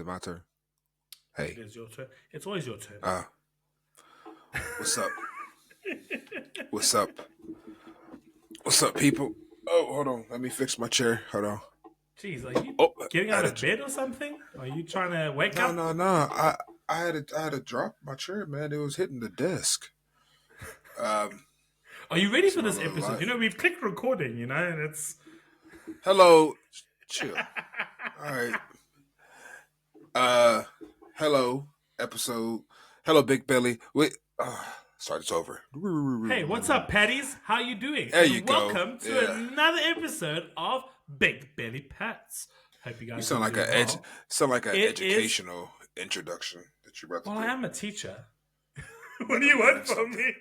it my turn? Hey. It is your turn. It's always your turn. What's up? What's up? What's up, people? Oh, hold on. Let me fix my chair. Hold on. Jeez, are you getting out of bed or something? Are you trying to wake up? No. I had to drop my chair, man. It was hitting the desk. Are you ready for this episode? Life. You know, we've clicked recording, you know, and it's... Hello. Chill. All right. Hello, episode. Hello, Big Belly. Wait. Sorry, it's over. Hey, what's up, Patties? How you doing? There you go. Welcome to another episode of Big Belly Pats. Hope you guys. You sound like an educational introduction that you're about to do. I am a teacher. What do you want from me?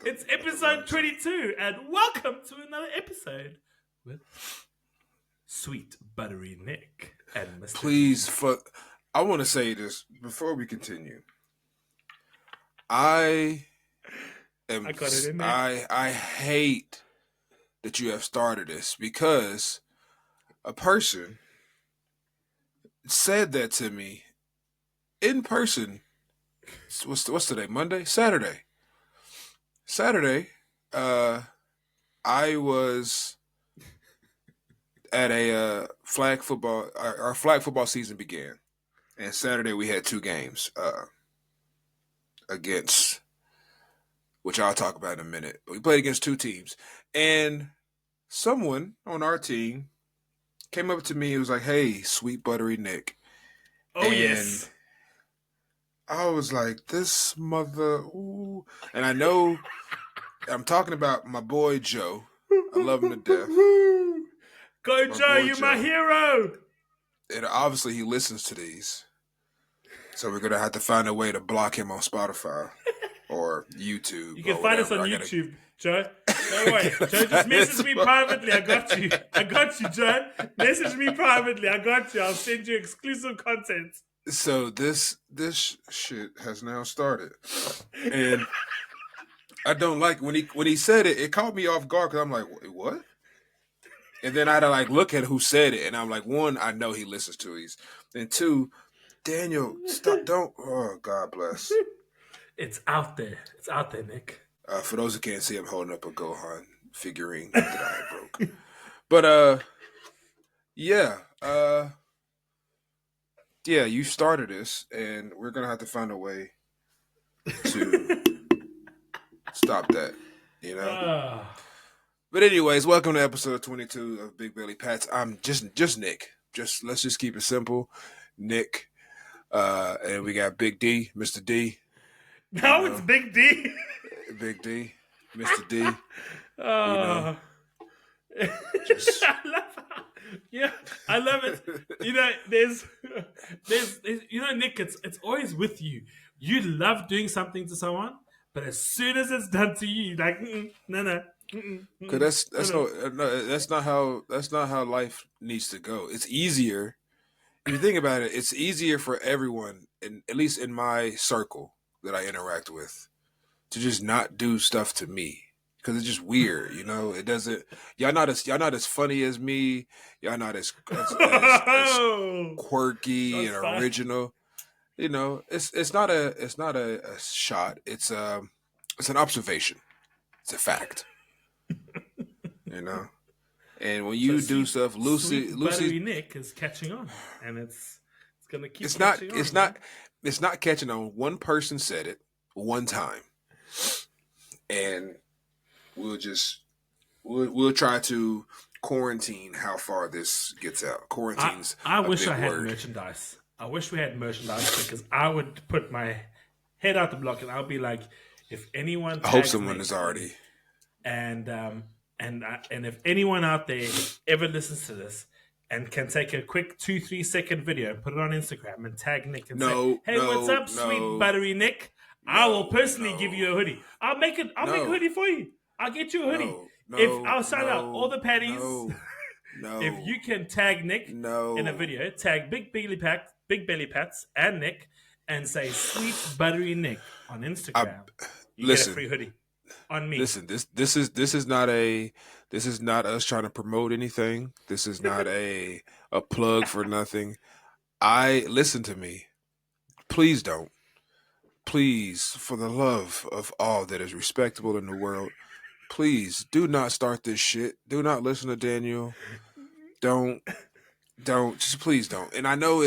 It's episode 22, and welcome to another episode with Sweet Buttery Nick and Mr. Please, I want to say this before we continue. I hate that you have started this because a person said that to me in person. What's today? Monday? Saturday. I was at a flag football. Our flag football season began, and Saturday we had two games against, which I'll talk about in a minute. We played against two teams, and someone on our team came up to me and was like, "Hey, Sweet Buttery Nick." Oh, and yes. I was like, this mother, ooh. And I know I'm talking about my boy Joe. I love him to death. Go, Joe, you're my hero. And obviously he listens to these. So we're going to have to find a way to block him on Spotify or YouTube. You can find us on YouTube, Joe. Don't worry. Joe, just message me privately. I got you, Joe. Message me privately. I got you. I'll send you exclusive content. So this shit has now started. And I don't like when he said it, it caught me off guard because I'm like, wait, what? And then I had to look at who said it, and I'm like, one, I know he listens to these. And two, Daniel, stop, don't, oh, God bless. It's out there. It's out there, Nick. For those who can't see, I'm holding up a Gohan figurine that I broke. But, yeah, you started this, and we're going to have to find a way to stop that, you know? But anyways, welcome to episode 22 of Big Belly Pats. I'm just Nick. Let's just keep it simple. Nick. And we got Big D, Mr. D. No, it's Big D. Big D, Mr. D. I love it. You know, there's Nick, it's always with you. You love doing something to someone, but as soon as it's done to you, you're like, no. Because that's not how life needs to go. It's easier. If you think about it, it's easier for everyone, at least in my circle that I interact with, to just not do stuff to me. Because it's just weird, you know. It doesn't. Y'all not as funny as me. Y'all not as quirky and original. You know, it's not a shot. It's an observation. It's a fact. You know, and when you do stuff, Lucy, Nick is catching on, and it's gonna keep. It's not catching on. One person said it one time, and we'll try to quarantine how far this gets out. Quarantine's. I wish I had merchandise. I wish we had merchandise because I would put my head out the block and I'll be like, if anyone. I hope someone is already. And if anyone out there ever listens to this and can take a quick 2-3 second video and put it on Instagram and tag Nick and say, "Hey, what's up, Sweet Buttery Nick? I will personally give you a hoodie. I'll make a hoodie for you. I'll get you a hoodie. I'll sign out all the patties. If you can tag Nick in a video, tag Big Belly Pats and Nick and say Sweet Buttery Nick on Instagram, you get a free hoodie. On me. Listen, this is not us trying to promote anything. This is not a plug for nothing. listen to me. Please don't. Please, for the love of all that is respectable in the world, please do not start this shit. Do not listen to Daniel. Don't, just please don't. And I know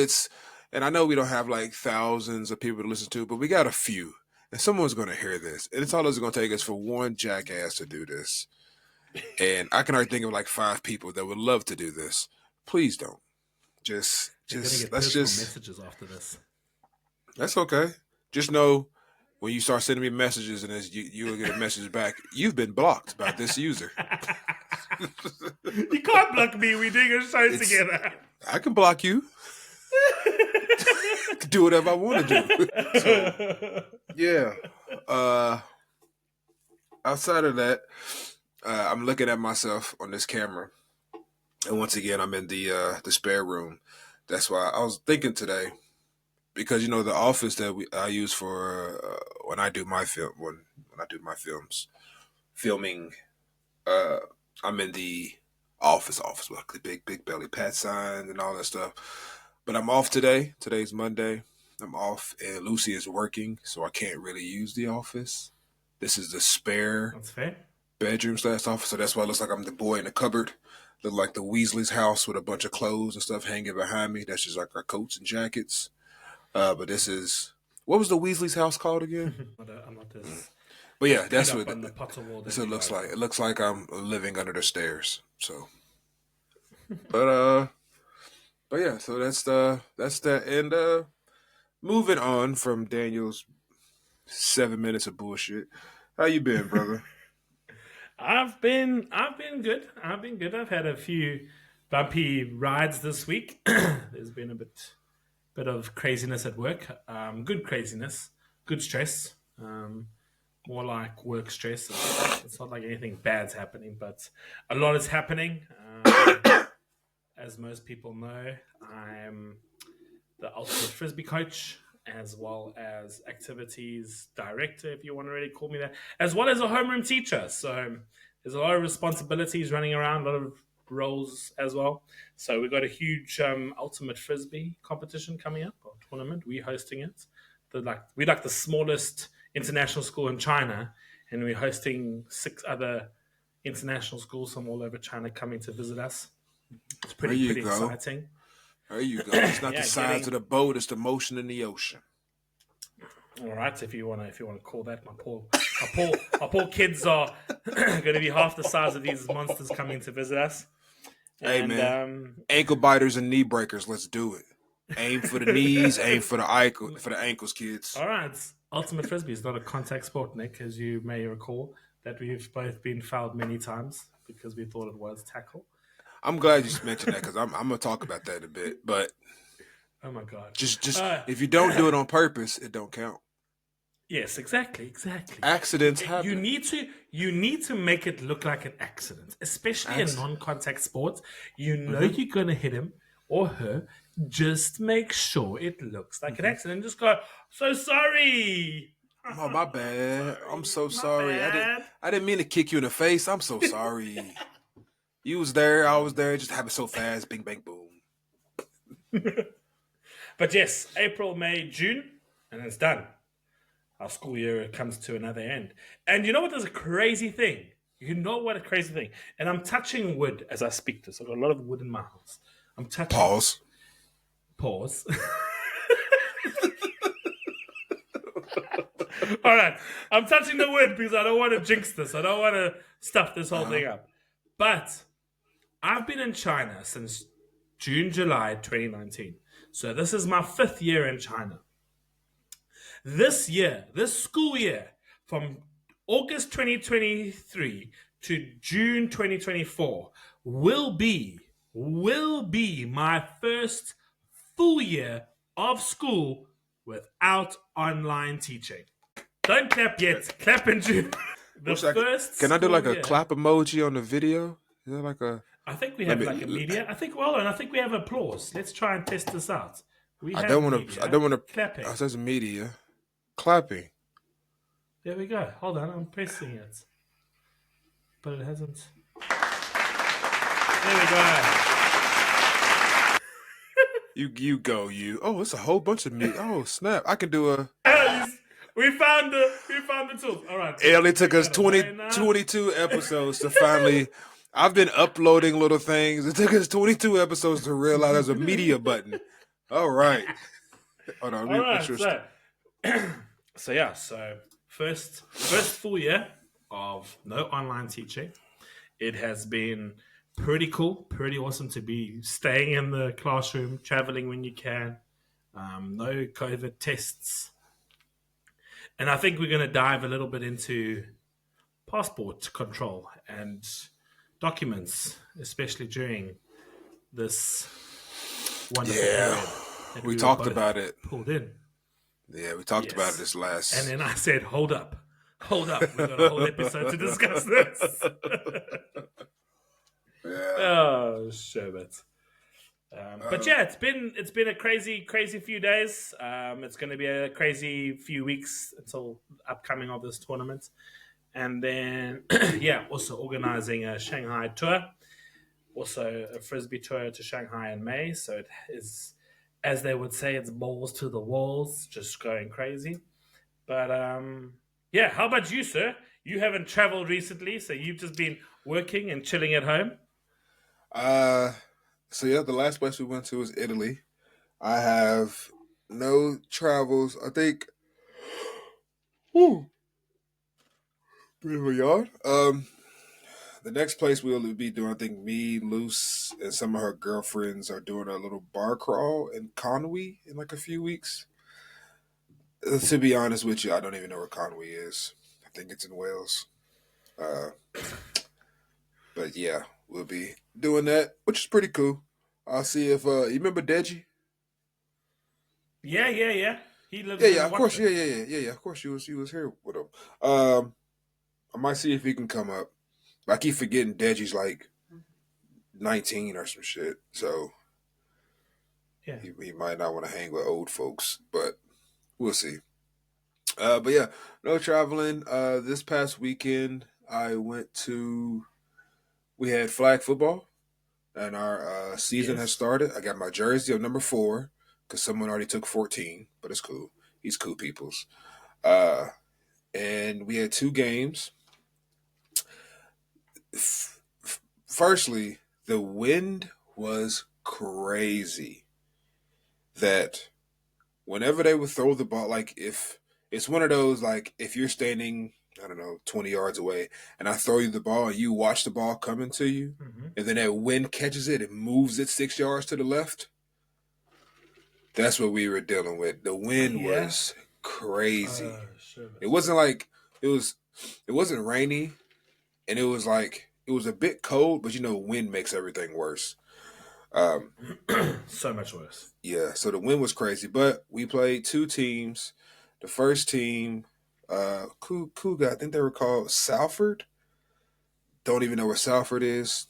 we don't have like thousands of people to listen to, but we got a few. And someone's going to hear this. And it's all it's going to take us for one jackass to do this. And I can already think of like 5 people that would love to do this. Please don't. Let's just messages after this. That's okay. Just know when you start sending me messages and you will get a message back, you've been blocked by this user. You can't block me. We're doing a show together. I can block you. I can do whatever I want to do. So, yeah. Outside of that, I'm looking at myself on this camera, and once again, I'm in the spare room. That's why I was thinking today, because you know the office that I use for when I do my films, filming. I'm in the office with the big belly pat signs and all that stuff. But I'm off today. Today's Monday. I'm off, and Lucy is working, so I can't really use the office. This is the spare. That's fair. Bedroom / office, so that's why it looks like I'm the boy in the cupboard. Look like the Weasley's house with a bunch of clothes and stuff hanging behind me. That's just like our coats and jackets. But this is, what was the Weasley's house called again? I'm not this. But yeah, that's what on the Potter wall it looks like. It looks like I'm living under the stairs. So, but yeah, so that's that. And moving on from Daniel's 7 minutes of bullshit. How you been, brother? I've been good. I've had a few bumpy rides this week. There's been a bit of craziness at work. Good craziness, good stress. More like work stress. It's not like anything bad's happening, but a lot is happening. As most people know, I'm the ultimate frisbee coach, as well as activities director, if you want to really call me that, as well as a homeroom teacher. So there's a lot of responsibilities running around, a lot of roles as well. So we've got a huge ultimate frisbee competition coming up, or tournament. We're hosting it. We're like the smallest international school in China, and we're hosting 6 other international schools from all over China coming to visit us. It's pretty exciting. There you go. It's not the size of the boat; it's the motion in the ocean. All right, if you want to call that, my poor kids are going to be half the size of these monsters coming to visit us. Hey man, ankle biters and knee breakers. Let's do it. Aim for the knees, aim for the ankles, kids. All right. Ultimate frisbee is not a contact sport, Nick, as you may recall, that we've both been fouled many times because we thought it was tackle. I'm glad you mentioned that because I'm going to talk about that in a bit. But oh my god, just if you don't do it on purpose, it don't count. Yes, exactly. Accidents happen. You need to make it look like an accident, especially in non-contact sports. You know you're going to hit him or her. Just make sure it looks like an accident. Just go, so sorry. Oh, my bad. I'm so sorry. I didn't mean to kick you in the face. I'm so sorry. You was there. I was there. It just happened so fast. Bing, bang, boom. But yes, April, May, June, and it's done. Our school year comes to another end. And you know what? There's a crazy thing. You know what a crazy thing. And I'm touching wood as I speak this. I've got a lot of wood in my house. I'm touching. Pause. All right. I'm touching the wood because I don't want to jinx this. I don't want to stuff this whole thing up. But I've been in China since June, July 2019. So this is my 5th year in China. This school year, from August 2023 to June 2024, will be my first full year of school without online teaching. Don't clap yet. Clap in June. Can I do like a clap emoji on the video? Is that like a? I think we have like a media. I think we have applause. Let's try and test this out. I don't want to clapping. It says media. Clapping. There we go. Hold on, I'm pressing it, but it hasn't. There we go. You go you. Oh, it's a whole bunch of meat. Oh snap! I can do a. We found the tools. All right, so It let only me took take us that 20, away now. 22 episodes to finally. I've been uploading little things. It took us 22 episodes to realize there's a media button. All right. Hold on. All Make right, sure. so so first full year of no online teaching. It has been pretty cool, pretty awesome to be staying in the classroom, traveling when you can. No COVID tests, and I think we're going to dive a little bit into passport control and documents, especially during this wonderful Yeah. period that We we were talked both about it. pulled in. Yeah, we talked about it Yes. this And last. then I said, hold up. Hold up. We've got a whole episode to discuss this. Yeah. Oh, sherbet. But Uh, yeah, it's been a crazy few days. It's going to be a crazy few weeks until upcoming of this tournament, and then yeah, also organizing a Shanghai tour, also a frisbee tour to Shanghai in May. So it is, as they would say, it's balls to the walls, just going crazy. But yeah, how about you, sir? You haven't traveled recently, so you've just been working and chilling at home. uh, so yeah, the last place we went to was Italy. I have no travels. I think. Whew, bit of a yawn. The next place we'll be doing, I think me, Luce, and some of her girlfriends are doing a little bar crawl in Conwy in like a few weeks. To be honest with you, I don't even know where Conwy is. I think it's in Wales. Uh, but yeah, we'll be doing that, which is pretty cool. I'll see if you remember Deji. Yeah. He Yeah, lives yeah, in of course, yeah, Watford. yeah, yeah, yeah, yeah. Of course, she was here with him. Um, I might see if he can come up. I keep forgetting Deji's like 19 or some shit, so Yeah. he might not want to hang with old folks, but we'll see. But yeah, no traveling. This past weekend I went to. We had flag football, and our season has Yes. started. I got my jersey of number 4 because someone already took 14, but it's cool. He's cool peoples. Uh, and we had 2 games. Firstly, the wind was crazy. That whenever they would throw the ball, like if it's one of those, like if you're standing, I don't know, 20 yards away, and I throw you the ball and you watch the ball coming to you, Hmm. and then that wind catches it and moves it 6 yards to the left. That's what we were dealing with. The wind Yeah. was crazy. Sure. It wasn't like it was. It wasn't rainy, and it was like it was a bit cold, but wind makes everything worse. Um, So much worse. yeah, so the wind was crazy, but we played 2 teams. The first team, Cougar, I think they were called Salford. Don't even know where Salford is.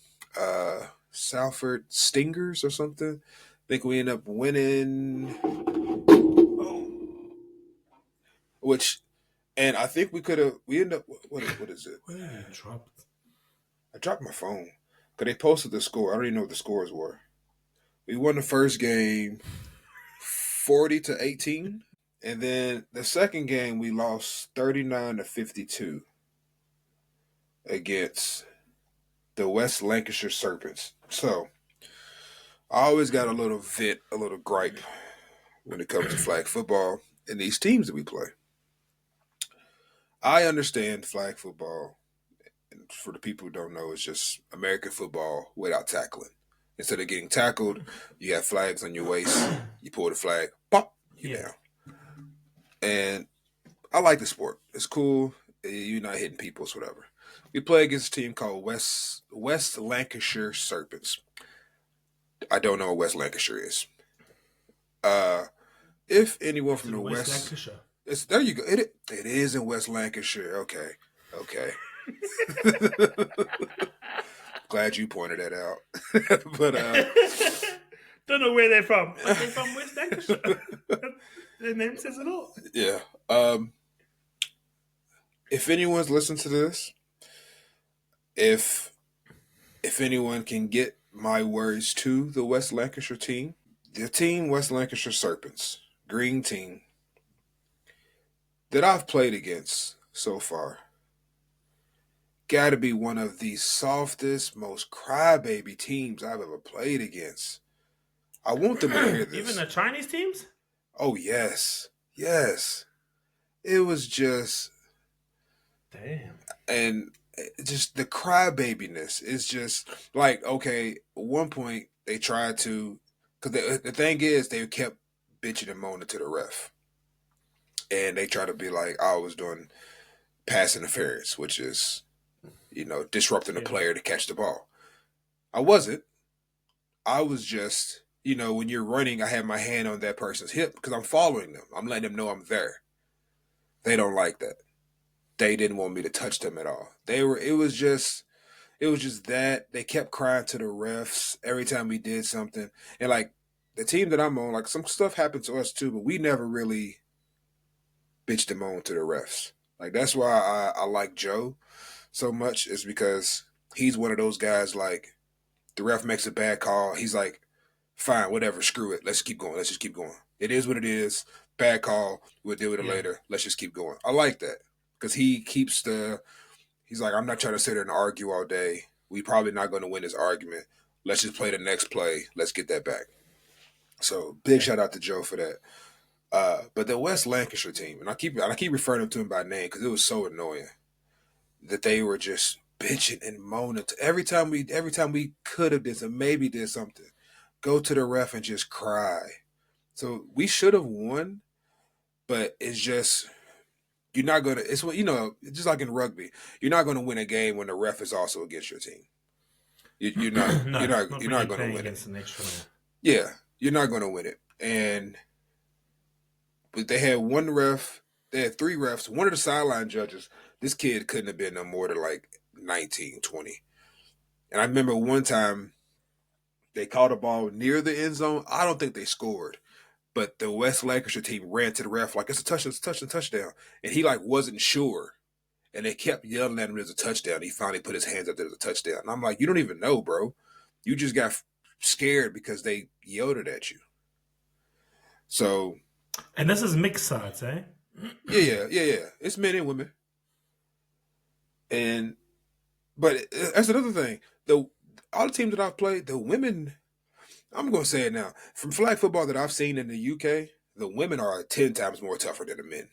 Salford Stingers or something. I think we end up winning, which, and I think we could have. We end up. What is it? What have you dropped? I dropped my phone because they posted the score. I don't even know what the scores were. We won the first game 40-18. And then the second game we lost 39-52 against the West Lancashire Serpents. So I always got a little a little gripe when it comes to flag football and these teams that we play. I understand flag football, and for the people who don't know, it's just American football without tackling. Instead of getting tackled, you have flags on your waist. You pull the flag, pop, you Yeah. down. And I like the sport. It's cool. You're not hitting people, so whatever. We play against a team called West Lancashire Serpents. I don't know what West Lancashire is. Uh, if anyone It's from the in West West, Lancashire. it's there. You go. It is in West Lancashire. Okay, okay. Glad you pointed that out. But Don't know where they're from, but they're from West Lancashire. Their name says it all. yeah. If anyone's listened to this, if anyone can get my words to the West Lancashire team, the team West Lancashire Serpents, green team, that I've played against so far, got to be one of the softest, most crybaby teams I've ever played against. I want them to hear this. Even the Chinese teams? Oh, yes. Yes. It was just... Damn. And just the crybabiness is just like, okay, at one point they tried to... Because the thing is, they kept bitching and moaning to the ref. And they tried to be like, I was doing pass interference, which is, disrupting the player to catch the ball. I wasn't. I was just, when you're running, I have my hand on that person's hip because I'm following them. I'm letting them know I'm there. They don't like that. They didn't want me to touch them at all. It was just that they kept crying to the refs every time we did something. And like the team that I'm on, like some stuff happened to us too, but we never really bitched them on to the refs. Like that's why I like Joe so much, is because he's one of those guys, like the ref makes a bad call, he's like, fine, whatever, screw it, let's keep going, let's just keep going. It is what it is. Bad call, we'll deal with it later. Let's just keep going. I like that because he's like, I'm not trying to sit there and argue all day. We probably not going to win this argument. Let's just play the next play. Let's get that back. So big shout out to Joe for that. But the West Lancashire team, and I keep referring to him by name because it was so annoying that they were just bitching and moaning every time we could have did something, maybe did something, go to the ref and just cry. So we should have won, but it's just you're not gonna. It's what just like in rugby, you're not gonna win a game when the ref is also against your team. You're not. No, you're not gonna win it. Yeah, you're not gonna win it. But they had one ref. They had three refs. One of the sideline judges. This kid couldn't have been no more than like 19, 20. And I remember one time they caught a ball near the end zone. I don't think they scored. But the West Lancashire team ran to the ref like, it's a touchdown. And he like wasn't sure. And they kept yelling at him as a touchdown. He finally put his hands up there as a touchdown. And I'm like, you don't even know, bro. You just got scared because they yelled it at you. So. And this is mixed sides, eh? Yeah. It's men and women. But that's another thing. All the teams that I've played, the women, I'm going to say it now. From flag football that I've seen in the UK, the women are 10 times more tougher than the men.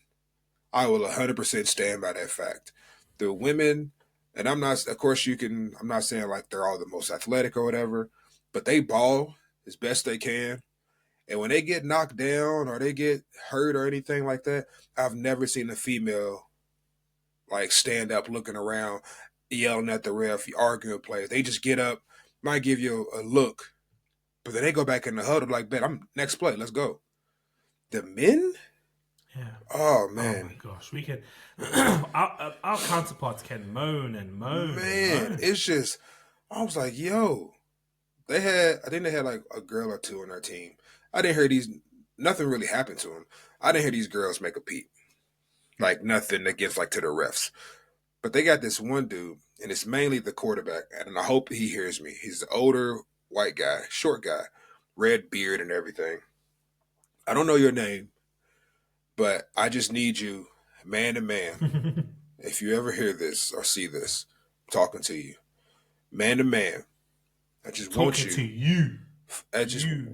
I will 100% stand by that fact. The women, and I'm not saying like they're all the most athletic or whatever, but they ball as best they can. And when they get knocked down or they get hurt or anything like that, I've never seen a female like stand up, looking around, yelling at the ref, arguing with players. They just get up, might give you a look, but then they go back in the huddle like, bet, I'm next play, let's go. The men? Yeah. Oh, man. Oh, my gosh. We can... our counterparts can moan and moan. Man, it's just... I was like, yo. I think they had like a girl or two on their team. I didn't hear nothing really happened to them. I didn't hear these girls make a peep. Like, nothing against, like, to the refs. But they got this one dude, and it's mainly the quarterback, and I hope he hears me. He's an older white guy, short guy, red beard and everything. I don't know your name, but I just need you, man to man, if you ever hear this or see this, I'm talking to you. Man to man, I just want you. Talking to you.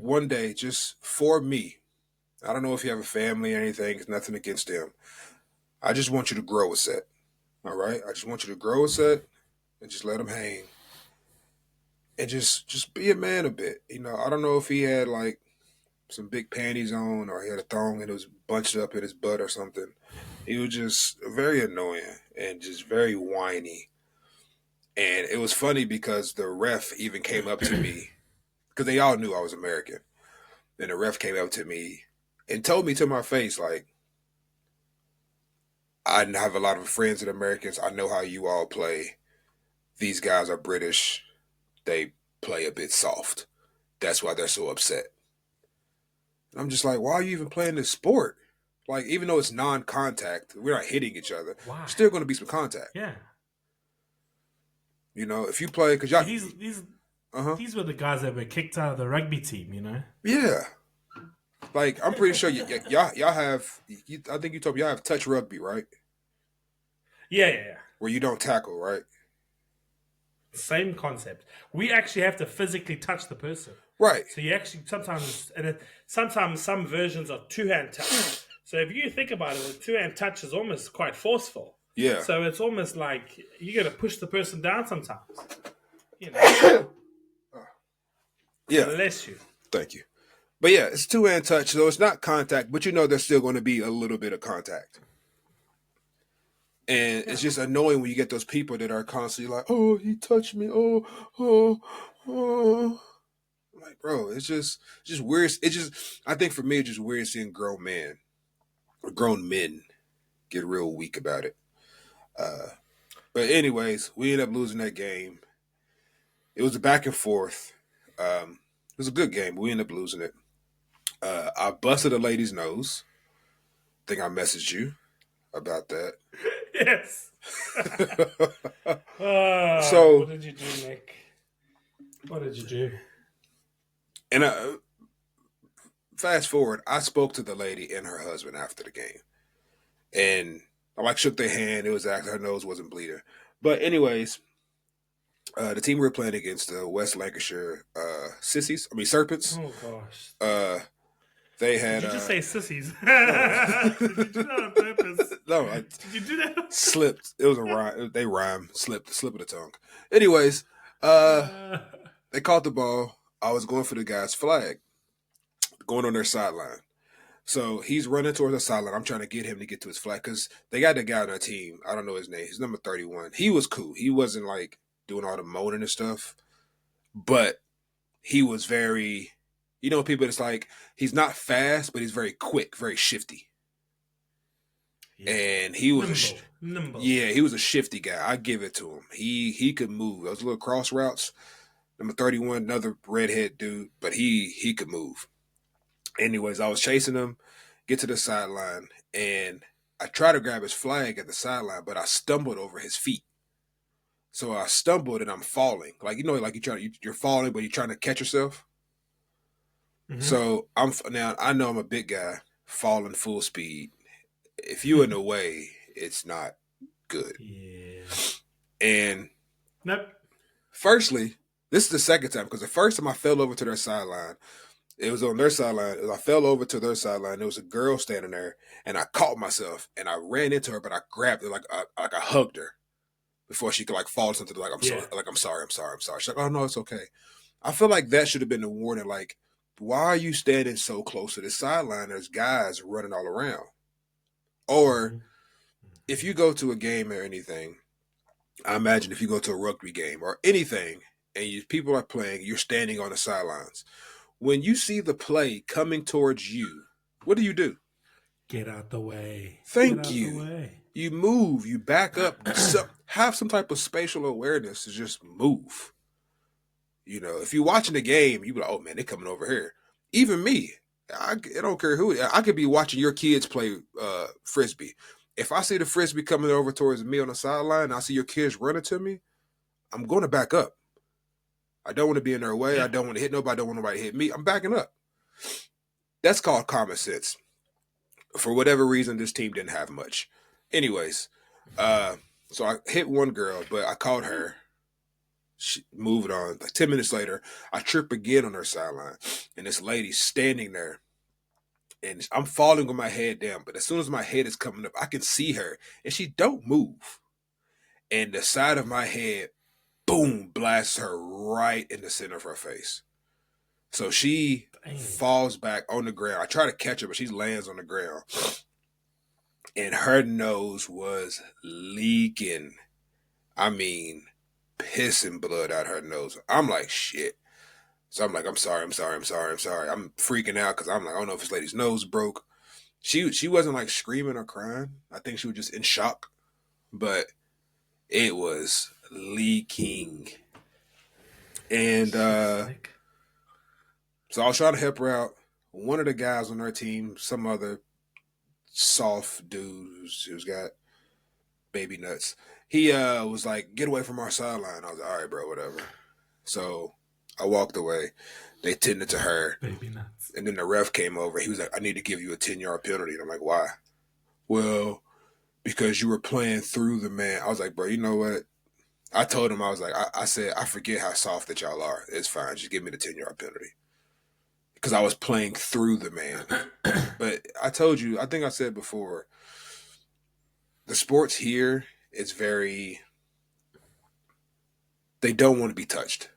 One day, just for me. I don't know if you have a family or anything. It's nothing against them. I just want you to grow a set. All right? I just want you to grow a set and just let them hang. And just be a man a bit. I don't know if he had like some big panties on or he had a thong and it was bunched up in his butt or something. He was just very annoying and just very whiny. And it was funny because the ref even came up to me because they all knew I was American. And the ref came up to me and told me to my face, like, I have a lot of friends that are Americans. I know how you all play. These guys are British. They play a bit soft. That's why they're so upset. And I'm just like, why are you even playing this sport? Like, even though it's non-contact, we're not hitting each other. Why? There's still going to be some contact. Yeah. If you play, because y'all... These were the guys that were kicked out of the rugby team, Yeah. Like I'm pretty sure y'all have. I think you told me y'all have touch rugby, right? Yeah. Where you don't tackle, right? Same concept. We actually have to physically touch the person. Right. So you actually sometimes some versions are two hand touch. So if you think about it, a two hand touch is almost quite forceful. Yeah. So it's almost like you're gonna push the person down sometimes. You know. Yeah. Bless you. Thank you. But yeah, it's two hand touch, so it's not contact, but you know there's still going to be a little bit of contact. And Yeah. it's just annoying when you get those people that are constantly like, "Oh, he touched me. Oh, oh, oh." Like, bro, it's just weird. It just, I think for me, it's just weird seeing grown men get real weak about it. But anyways, we ended up losing that game. It was a back and forth. It was a good game, but we ended up losing it. I busted a lady's nose. I think I messaged you about that. Yes. So, what did you do, Nick? What did you do? and fast forward, I spoke to the lady and her husband after the game, and I like shook their hand. It was actually her nose wasn't bleeding, but anyways, the team we were playing against, the West Lancashire Serpents. Oh gosh. They had. Did you just say sissies? No. Did you do that on purpose? No, Did you do that? slipped. It was a rhyme. They rhyme. Slipped. Slip of the tongue. Anyways, they caught the ball. I was going for the guy's flag, going on their sideline. So he's running towards the sideline. I'm trying to get him to get to his flag because they got the guy on their team. I don't know his name. He's number 31. He was cool. He wasn't like doing all the moaning and stuff, but he was very, people that's like, he's not fast, but he's very quick, very shifty. Yeah. And he was nimble. Yeah, he was a shifty guy. I give it to him. He could move. Those little cross routes. Number 31, another redhead dude, but he could move. Anyways, I was chasing him, get to the sideline, and I tried to grab his flag at the sideline, but I stumbled over his feet. So I stumbled and I'm falling. Like you're falling, but you're trying to catch yourself. Mm-hmm. So I know I'm a big guy, falling full speed. If you're in the way, it's not good. Yeah. And nope. Firstly, this is the second time because the first time I fell over to their sideline, it was on their sideline. I fell over to their sideline. There was a girl standing there, and I caught myself and I ran into her, but I grabbed her like I hugged her before she could like fall something like I'm sorry. She's like, oh no, it's okay. I feel like that should have been the warning. Like, why are you standing so close to the sideline? There's guys running all around. Or if you go to a game or anything, I imagine if you go to a rugby game or anything and people are playing, you're standing on the sidelines. When you see the play coming towards you, what do? Get out the way. Thank you. You move, you back up, have some type of spatial awareness to just move. If you're watching the game, you be like, oh man, they're coming over here. Even me, I don't care who. I could be watching your kids play frisbee. If I see the frisbee coming over towards me on the sideline, and I see your kids running to me, I'm going to back up. I don't want to be in their way. Yeah. I don't want to hit nobody. I don't want nobody to hit me. I'm backing up. That's called common sense. For whatever reason, this team didn't have much. Anyways, so I hit one girl, but I caught her. She moved on. Like 10 minutes later, I trip again on her sideline, and this lady's standing there. And I'm falling with my head down, but as soon as my head is coming up, I can see her, and she don't move. And the side of my head, boom, blasts her right in the center of her face. So she falls back on the ground. I try to catch her, but she lands on the ground. And her nose was leaking. I mean, pissing blood out her nose. I'm like, shit. So I'm like, I'm sorry. I'm freaking out because I'm like, I don't know if this lady's nose broke. She wasn't like screaming or crying. I think she was just in shock. But it was leaking. And so I was trying to help her out. One of the guys on her team, some other soft dude who's got baby nuts, he was like, get away from our sideline. I was like, all right, bro, whatever. So I walked away. They tended to her. Baby nuts. And then the ref came over. He was like, I need to give you a 10-yard penalty. And I'm like, why? Well, because you were playing through the man. I was like, bro, you know what? I told him, I was like, I said, I forget how soft that y'all are. It's fine. Just give me the 10-yard penalty. Because I was playing through the man. But I told you, I think I said before, the sports here is very, they don't want to be touched.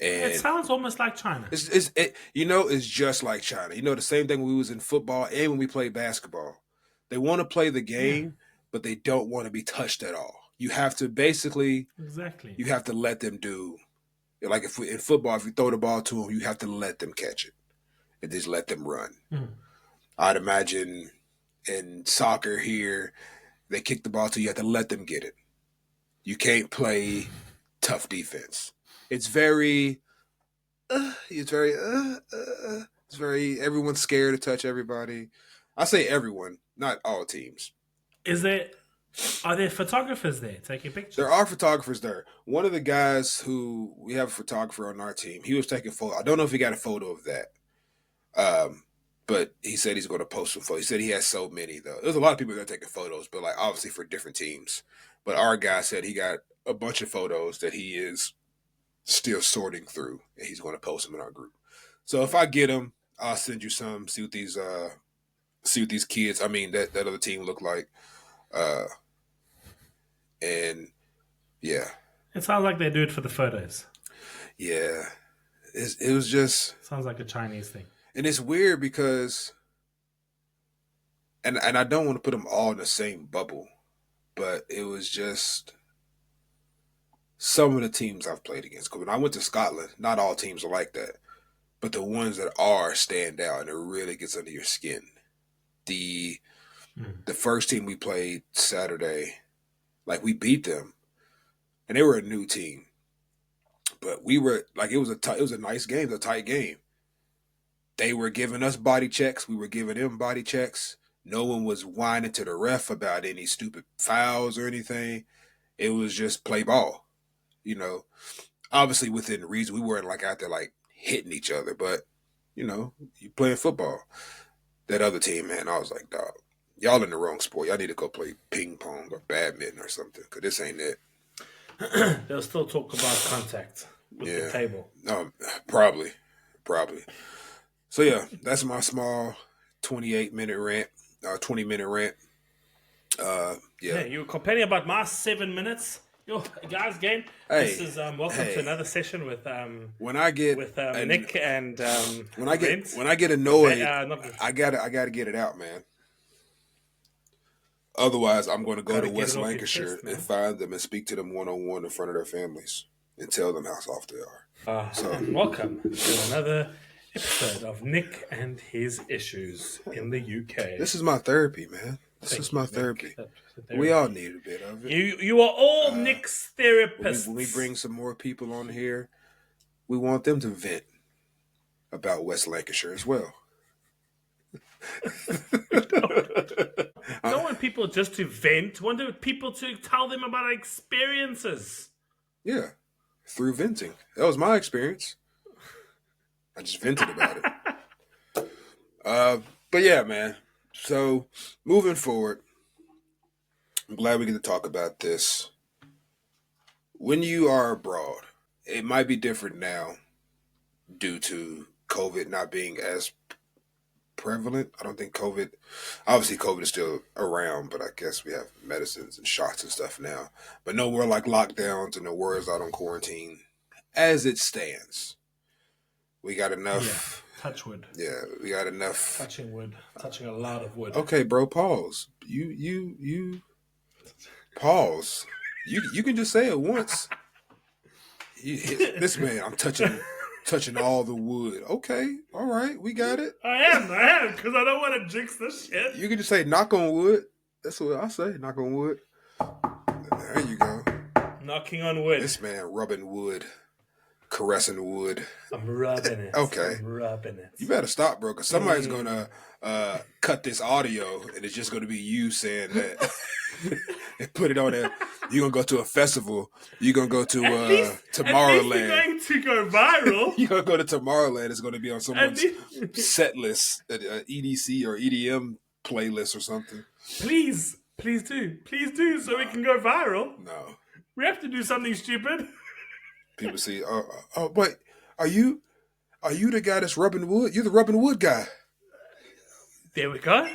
And it sounds almost like China. It's just like China. The same thing when we was in football and when we played basketball. They want to play the game, but they don't want to be touched at all. You have to you have to let them do. Like in football, if you throw the ball to them, you have to let them catch it and just let them run. I'd imagine in soccer here, they kick the ball to you, you have to let them get it. You can't play tough defense. It's very, everyone's scared to touch everybody. I say everyone, not all teams. Are there photographers there taking pictures? There are photographers there. One of the guys who we have a photographer on our team, he was taking photo. I don't know if he got a photo of that. But he said he's going to post some photos. He said he has so many though. There's a lot of people that are taking photos, but like obviously for different teams. But our guy said he got a bunch of photos that he is still sorting through, and he's going to post them in our group. So if I get them, I'll send you some. See what these kids. That other team look like. And yeah, it sounds like they do it for the photos. Yeah, it was just sounds like a Chinese thing, and it's weird because, and I don't want to put them all in the same bubble, but it was just some of the teams I've played against. When I went to Scotland, not all teams are like that, but the ones that are stand out, and it really gets under your skin. The first team we played Saturday, like we beat them, and they were a new team, but we were like it was a nice game, it was a tight game. They were giving us body checks, we were giving them body checks. No one was whining to the ref about any stupid fouls or anything. It was just play ball, Obviously within reason, we weren't like out there like hitting each other, but you playing football. That other team, man, I was like, dog, y'all in the wrong sport. Y'all need to go play ping pong or badminton or something, because this ain't it. They'll still talk about contact with the table. Probably. So, yeah, that's my small 28-minute rant, 20-minute rant. Yeah, you were complaining about my 7 minutes. Yo, guys, again, this is welcome to another session with Nick and when I get annoyed, I gotta get it out, man. Otherwise, I'm going to go to West Lancashire and find them and speak to them one-on-one in front of their families and tell them how soft they are. Welcome to another episode of Nick and his issues in the UK. This is my therapy, man. This is my therapy. We all need a bit of it. You are all Nick's therapists. When we bring some more people on here, we want them to vent about West Lancashire as well. I don't want people just to vent. I want people to tell them about experiences. Yeah, through venting. That was my experience. I just vented about it. But yeah, man. So, moving forward, I'm glad we get to talk about this. When you are abroad, it might be different now due to COVID not being as prevalent. I don't think obviously COVID is still around, but I guess we have medicines and shots and stuff now. But no more like lockdowns and no words out on quarantine as it stands. We got enough. Yeah. Touch wood. Yeah, we got enough. Touching wood. Touching a lot of wood. Okay, bro, pause. You pause. You can just say it once. This man, I'm touching all the wood. Okay, all right, we got it. I am, because I don't want to jinx this shit. You can just say knock on wood. That's what I say, knock on wood. There you go. Knocking on wood. This man rubbing wood. Caressing wood. I'm rubbing it. Okay. I'm rubbing it. You better stop, bro, because somebody's going to cut this audio, and it's just going to be you saying that and put it on there. You're gonna go to a festival. You're gonna go to at least you're Tomorrowland. going to go viral. You're gonna go to Tomorrowland. It's gonna be on At someone's least, set list, EDC or EDM playlist or something. please do, so we can go viral. No, We have to do something stupid. people see. Wait, are you the guy that's rubbing wood? You're the rubbing wood guy. There we go.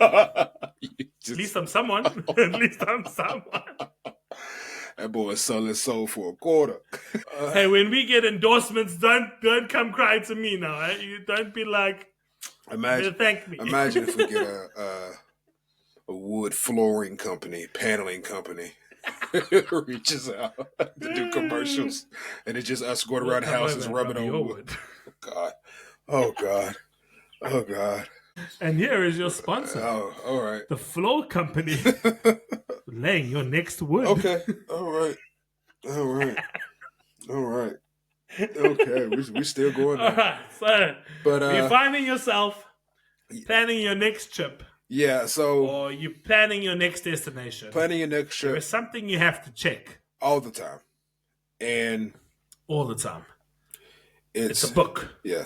Just, At least I'm someone. At least I'm someone. that boy is selling his soul for a quarter. Hey, when we get endorsements, don't come cry to me now. Eh? You don't be like, thank me. Imagine if we get a wood flooring company, paneling company, reaches out to do commercials, and it's just us going around houses rubbing on wood. God, oh God, oh God. And here is your sponsor. Oh, all right. The floor company. Laying your next wood. Okay. All right. All right. All right. Okay. We still going there. All right. So, but you're finding yourself planning your next trip. Yeah. So, or you're planning your next destination. Planning your next trip. There's something you have to check all the time, and all the time. It's a book. Yeah.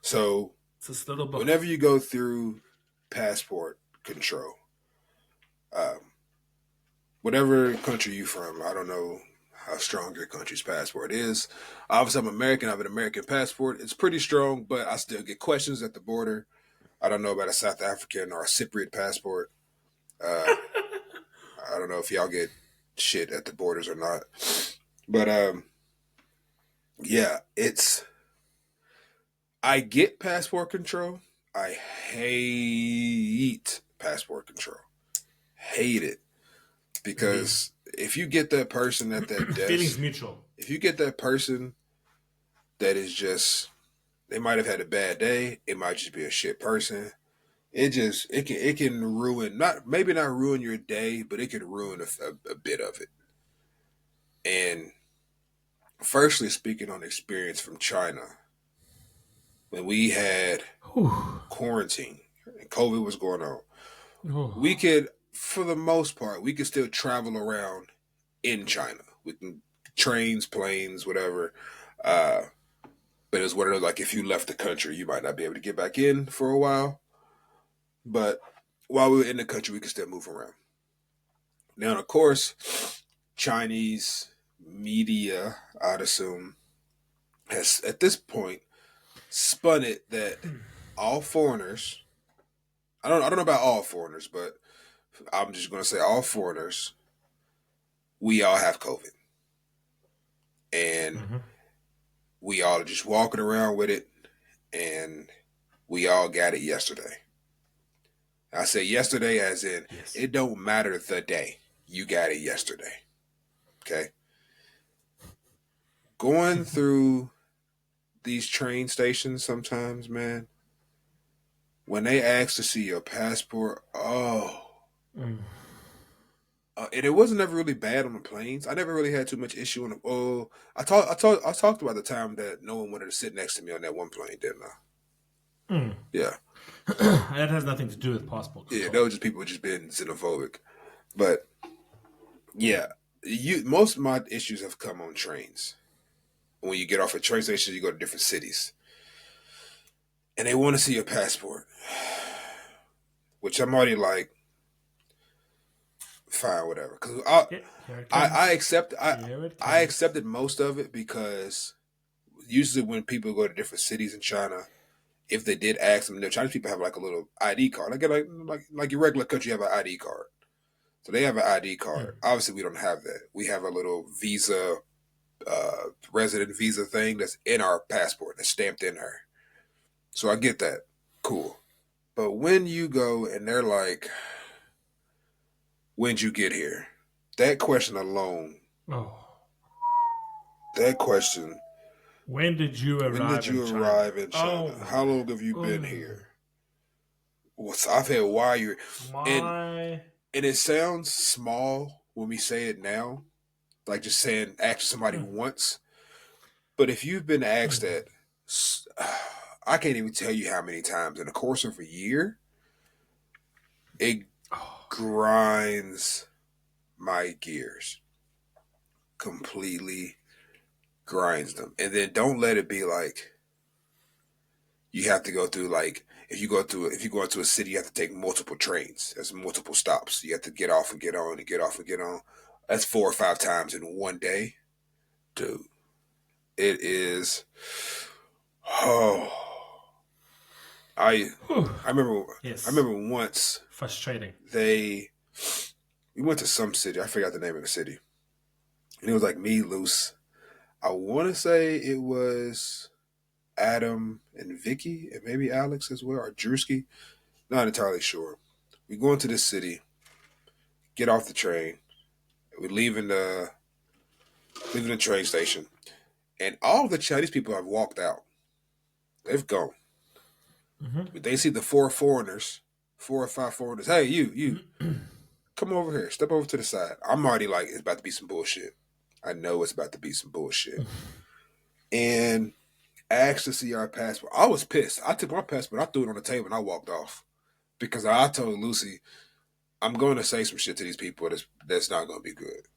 So. It's this little book. Whenever you go through passport control, whatever country you're from, I don't know how strong your country's passport is. Obviously, I'm American. I have an American passport. It's pretty strong, but I still get questions at the border. I don't know about a South African or a Cypriot passport. I don't know if y'all get shit at the borders or not. But, yeah, I get passport control. I hate passport control. Hate it. Because if you get that person at that desk, feelings mutual. If you get that person that is just, they might have had a bad day. It might just be a shit person. It can ruin, maybe not ruin your day, but it can ruin a bit of it. And firstly, speaking on experience from China, when we had quarantine and COVID was going on, we could, for the most part, we could still travel around in China. We can trains, planes, whatever. But it was one of those, like, if you left the country, you might not be able to get back in for a while. But while we were in the country, we could still move around. Now, of course, Chinese media, I'd assume, has at this point spun it that all foreigners, I don't know about all foreigners, but I'm just going to say all foreigners, we all have COVID. And we all are just walking around with it, and we all got it yesterday. I say yesterday as in, It don't matter the day. You got it yesterday. Okay? Going through these train stations sometimes, man, when they ask to see your passport, and it wasn't ever really bad on the planes. I never really had too much issue on the. I talked about the time that no one wanted to sit next to me on that one plane, didn't I? Yeah. That has nothing to do with passport control. Yeah, those just people just being xenophobic. But yeah, most of my issues have come on trains. When you get off at train stations, you go to different cities, and they want to see your passport, which I'm already like, fine, whatever. Because I accepted most of it, because usually when people go to different cities in China, if they did ask them, Chinese people have like a little ID card, like your regular country, you have an ID card. So they have an ID card. Obviously, we don't have that. We have a little visa, resident visa thing that's in our passport, that's stamped in there. So I get that. Cool. But when you go and they're like, when'd you get here? That question alone. That question. When did you arrive in China? How long have you been here? I've had why and it sounds small when we say it now, like just saying ask somebody once. But if you've been asked that, I can't even tell you how many times in the course of a year, it grinds my gears. completely grinds them. And then don't let it be like you have to go through like if you go into a city, you have to take multiple trains. There's multiple stops. You have to get off and get on and get off and get on. That's 4 or 5 times in one day, dude. It is. Oh, I I remember. Yes. I remember once Frustrating. we went to some city. I forgot the name of the city, and it was like me, Luce. I want to say it was Adam and Vicky, and maybe Alex as well, or Drewski. Not entirely sure. We go into this city, get off the train. We leaving the train station, and all the Chinese people have walked out. They've gone. Mm-hmm. They see the 4 or 5 foreigners. Hey, you, come over here. Step over to the side. I'm already like, it's about to be some bullshit. I know it's about to be some bullshit. And asked to see our passport. I was pissed. I took my passport, I threw it on the table, and I walked off because I told Lucy, I'm going to say some shit to these people that's not going to be good.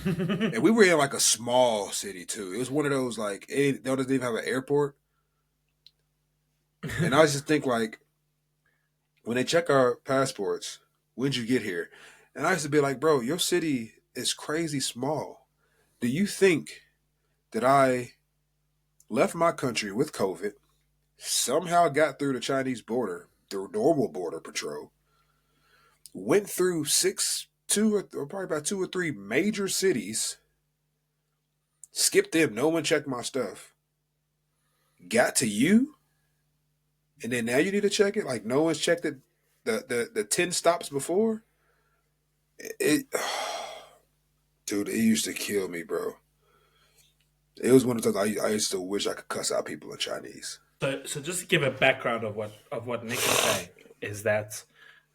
And we were in like a small city too. It was one of those like they don't even have an airport. And I just think like when they check our passports, when'd you get here? And I used to be like, bro, your city is crazy small. Do you think that I left my country with COVID, somehow got through the Chinese border through normal border patrol, went through probably about 2 or 3 major cities, skipped them, no one checked my stuff, got to you, and then now you need to check it? Like no one's checked it the 10 stops before? Dude, it used to kill me, bro. It was one of those I used to wish I could cuss out people in Chinese. So just to give a background of what Nick is saying is that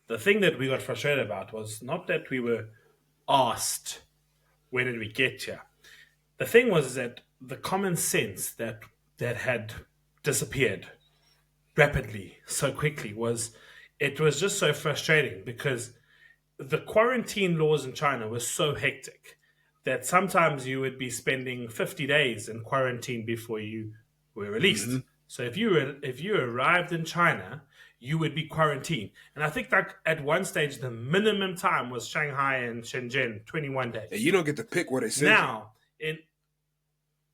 the thing that we got frustrated about was not that we were asked when did we get here. The thing was that the common sense that had disappeared rapidly so quickly was just so frustrating because the quarantine laws in China were so hectic that sometimes you would be spending 50 days in quarantine before you were released. Mm-hmm. So if you arrived in China, you would be quarantined. And I think that at one stage the minimum time was Shanghai and Shenzhen, 21 days. And you don't get to pick where they send now,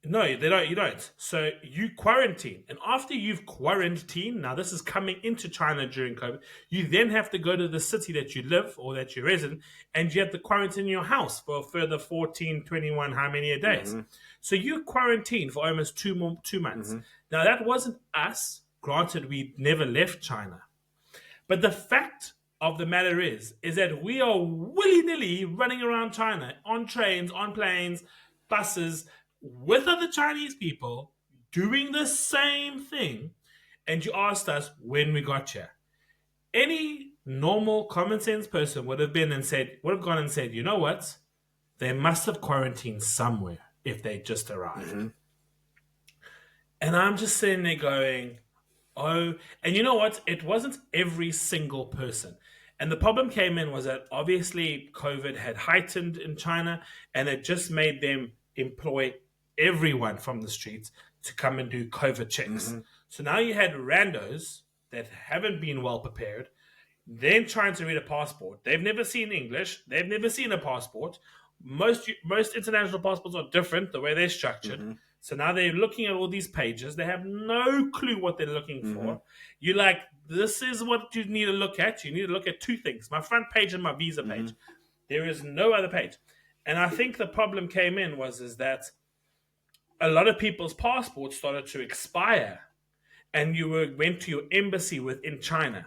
no, they don't. You don't. So you quarantine, and after you've quarantined, now this is coming into China during COVID. You then have to go to the city that you live or that you're resident, and you have to quarantine your house for a further 14, 21, how many days. Mm-hmm. So you quarantine for almost 2 months. Mm-hmm. Now that wasn't us. Granted, we never left China, but the fact of the matter is that we are willy-nilly running around China on trains, on planes, buses, with other Chinese people doing the same thing, and you asked us when we got here. Any normal common sense person would have gone and said, you know what? They must have quarantined somewhere if they just arrived. Mm-hmm. And I'm just sitting there going, oh, and you know what? It wasn't every single person. And the problem came in was that obviously COVID had heightened in China, and it just made them employ everyone from the streets to come and do COVID checks. Mm-hmm. So now you had randos that haven't been well prepared, then trying to read a passport. They've never seen English. They've never seen a passport. Most international passports are different the way they're structured. Mm-hmm. So now they're looking at all these pages. They have no clue what they're looking mm-hmm. for. You're like, this is what you need to look at. You need to look at 2 things. My front page and my visa page. Mm-hmm. There is no other page. And I think the problem came in is that a lot of people's passports started to expire, and you went to your embassy within China,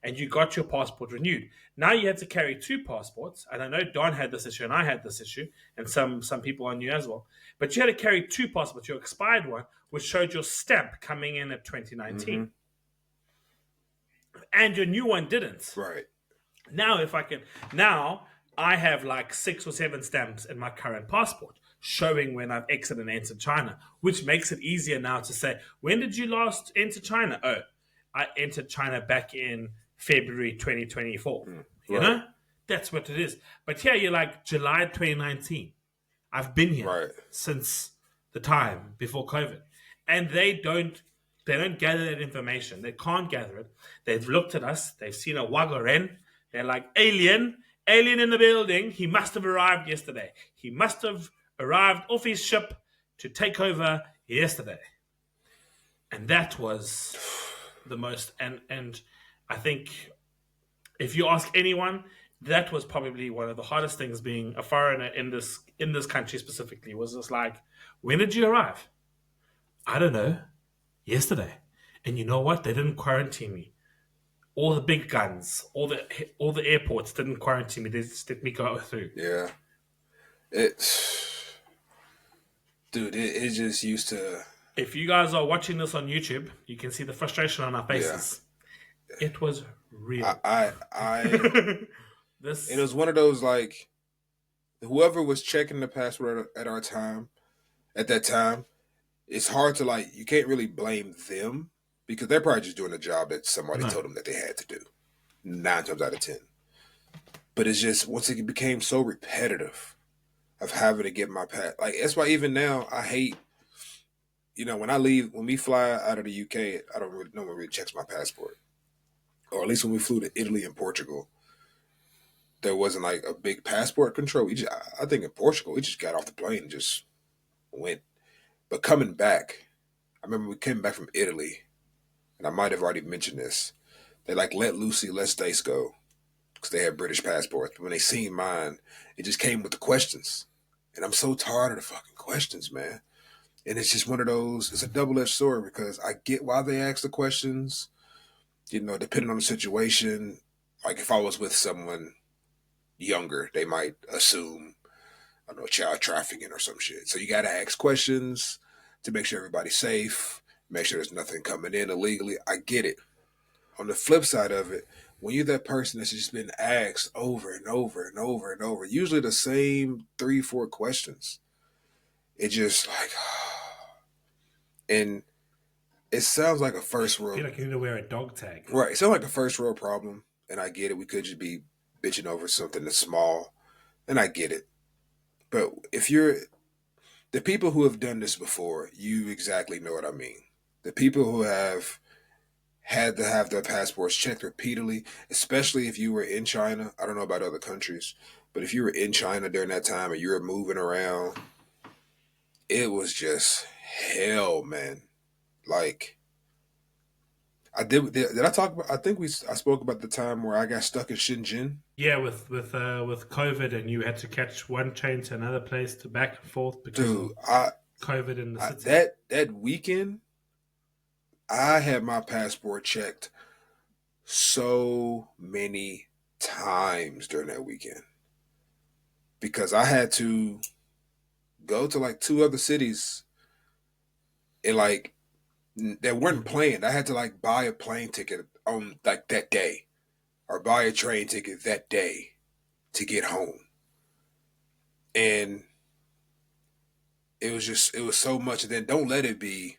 and you got your passport renewed. Now you had to carry 2 passports, and I know Don had this issue, and I had this issue, and some people I knew as well. But you had to carry 2 passports, your expired one, which showed your stamp coming in at 2019. Mm-hmm. And your new one didn't. Right. Now I have like 6 or 7 stamps in my current passport, showing when I've exited and entered China, which makes it easier now to say, when did you last enter China? Oh, I entered China back in February 2024. You know? That's what it is. But here you're like July 2019. I've been here Right. since the time before COVID, and they don't gather that information. They can't gather it. They've looked at us. They've seen a wagaren. They're like, alien in the building. He must have arrived yesterday. He must have arrived off his ship to take over yesterday. And that was the most. And I think if you ask anyone, that was probably one of the hardest things being a foreigner in this country specifically. Was just like, when did you arrive? I don't know. Yesterday. And you know what? They didn't quarantine me. All the big guns, all the airports didn't quarantine me. They just let me go through. Yeah. It, dude, it just used to. If you guys are watching this on YouTube, you can see the frustration on our Yeah. faces. It was real. It was one of those like, whoever was checking the password at that time, it's hard to like, you can't really blame them because they're probably just doing a job that somebody told them that they had to do 9 times out of 10. But it's just, once it became so repetitive of having to get my pass, like that's why even now I hate, when we fly out of the UK, I don't really, no one really checks my passport. Or at least when we flew to Italy and Portugal, there wasn't like a big passport control. I think in Portugal, we just got off the plane and just went. But coming back, I remember we came back from Italy, and I might have already mentioned this. They like let Stace go because they had British passports. But when they seen mine, it just came with the questions, and I'm so tired of the fucking questions, man. And it's just one of those. It's a double-edged sword because I get why they ask the questions. Depending on the situation. Like if I was with someone younger, they might assume, I don't know, child trafficking or some shit. So you got to ask questions to make sure everybody's safe, make sure there's nothing coming in illegally. I get it. On the flip side of it, when you're that person that's just been asked over and over and over and over, usually the same 3-4 questions, it just like, and it sounds like a first world. I feel like you need to wear a dog tag. Right. It sounds like a first world problem, and I get it. We could just be bitching over something that's small, and I get it. But if you're the people who have done this before, you exactly know what I mean. The people who have had to have their passports checked repeatedly, especially if you were in China. I don't know about other countries, but if you were in China during that time and you were moving around, it was just hell, man. Like, Did I talk about? I think I spoke about the time where I got stuck in Shenzhen. Yeah, with COVID, and you had to catch one train to another place to back and forth because of COVID in the city. That weekend, I had my passport checked so many times during that weekend because I had to go to like 2 other cities and like that weren't planned. I had to like buy a plane ticket on like that day or buy a train ticket that day to get home. And it was so much. And then don't let it be.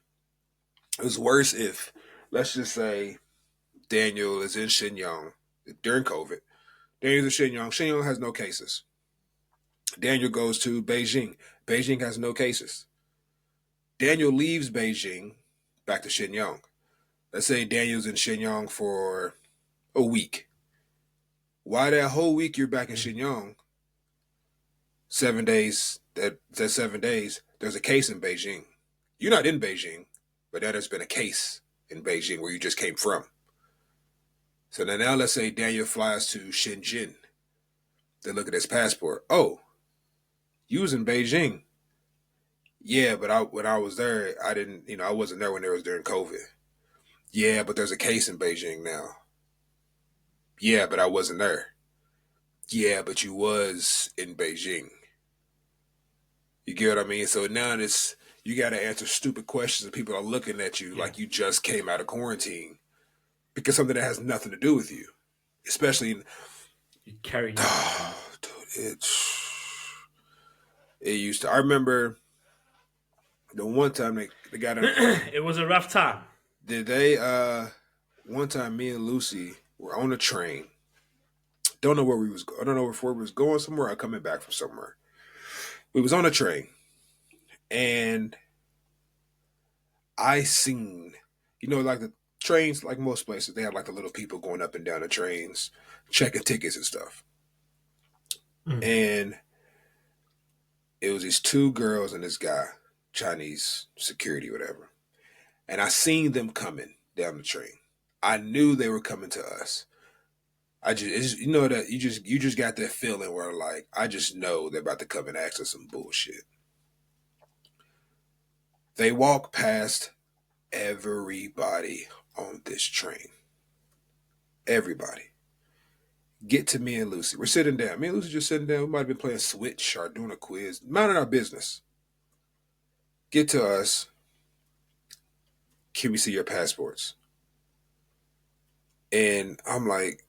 It was worse if, let's just say, Daniel is in Shenyang during COVID. Daniel's in Shenyang. Shenyang has no cases. Daniel goes to Beijing. Beijing has no cases. Daniel leaves Beijing back to Shenyang. Let's say Daniel's in Shenyang for a week. Why that whole week you're back in Shenyang? 7 days. That's 7 days. There's a case in Beijing. You're not in Beijing, but there has been a case in Beijing where you just came from. So now let's say Daniel flies to Shenzhen. They look at his passport. Oh, you was in Beijing. Yeah, but when I was there, I didn't, I wasn't there when it was during COVID. Yeah, but there's a case in Beijing now. Yeah, but I wasn't there. Yeah, but you was in Beijing. You get what I mean? So now you got to answer stupid questions and people are looking at you like you just came out of quarantine because something that has nothing to do with you. Especially you carry. Oh, dude, it used to. I remember the one time they got it was a rough time. One time me and Lucy were on a train. Don't know where we was. I don't know if we was going somewhere or coming back from somewhere. We was on a train, and I seen, like the trains, like most places, they have like the little people going up and down the trains, checking tickets and stuff. And it was these two girls and this guy, Chinese security, whatever. And I seen them coming down the train. I knew they were coming to us. That you just got that feeling where like I just know they're about to come and ask us some bullshit. They walk past everybody on this train. Everybody. Get to me and Lucy. We're sitting down. Me and Lucy just sitting down. We might have been playing Switch or doing a quiz. Minding our business. Get to us. Can we see your passports? And I'm like,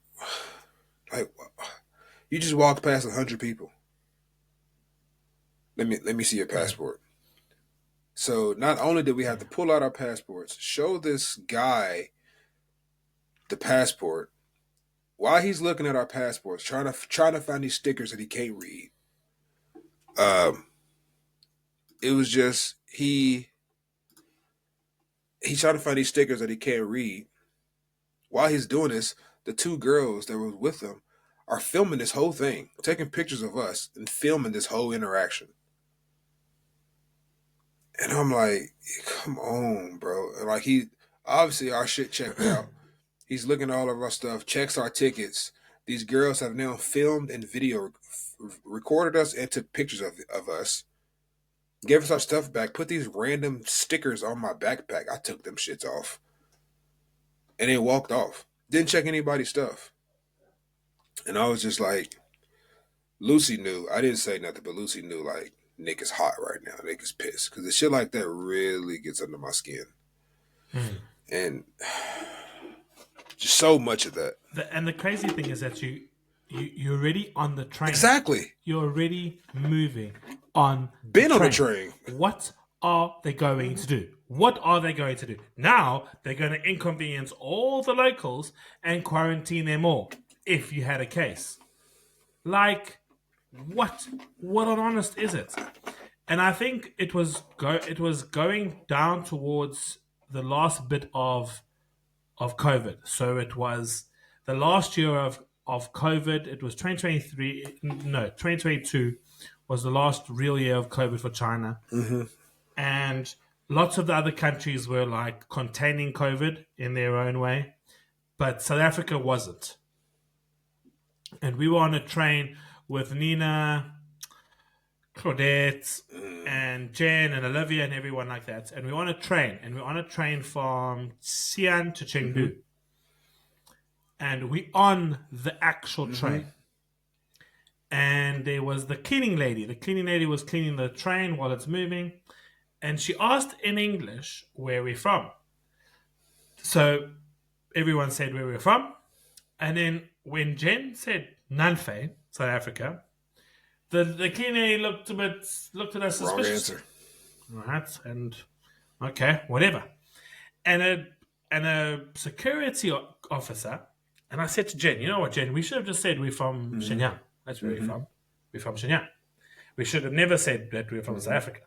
you just walked past 100 people. Let me see your passport. So not only did we have to pull out our passports, show this guy the passport, while he's looking at our passports, trying to find these stickers that he can't read. It was just he's trying to find these stickers that he can't read. While he's doing this, the two girls that were with him are filming this whole thing, taking pictures of us and filming this whole interaction. And I'm like, come on, bro. Like he obviously our shit checked out. He's looking at all of our stuff, checks our tickets. These girls have now filmed and video recorded us and took pictures of us. Gave us our stuff back. Put these random stickers on my backpack. I took them shits off. And then walked off. Didn't check anybody's stuff. And I was just like, Lucy knew. I didn't say nothing, but Lucy knew like, Nick is hot right now. Nick is pissed. Because the shit like that really gets under my skin. And just so much of that. And the crazy thing is that you're already on the train. Exactly. You're already moving on Been on the train. What are they going to do? What are they going to do? Now they're going to inconvenience all the locals and quarantine them all if you had a case. Like, what on honest is it? And I think it was going down towards the last bit of COVID. So it was the last year of COVID. It was 2022 was the last real year of COVID for China. And lots of the other countries were like containing COVID in their own way, but South Africa wasn't. And we were on a train with Nina, Claudette, and Jen and Olivia and everyone like that. And we were on a train, from Xi'an to Chengdu. And we on the actual train. And there was the cleaning lady. The cleaning lady was cleaning the train while it's moving. And she asked in English where we're from. So everyone said where we're from. And then when Jen said Nanfei, South Africa, the cleaning lady looked at us suspicious. Wrong answer. Right, and okay, whatever. And a security officer, and I said to Jen, you know what, Jen, we should have just said we're from Shenyang. That's where we're from. We're from Shenyang. We should have never said that we're from South Africa.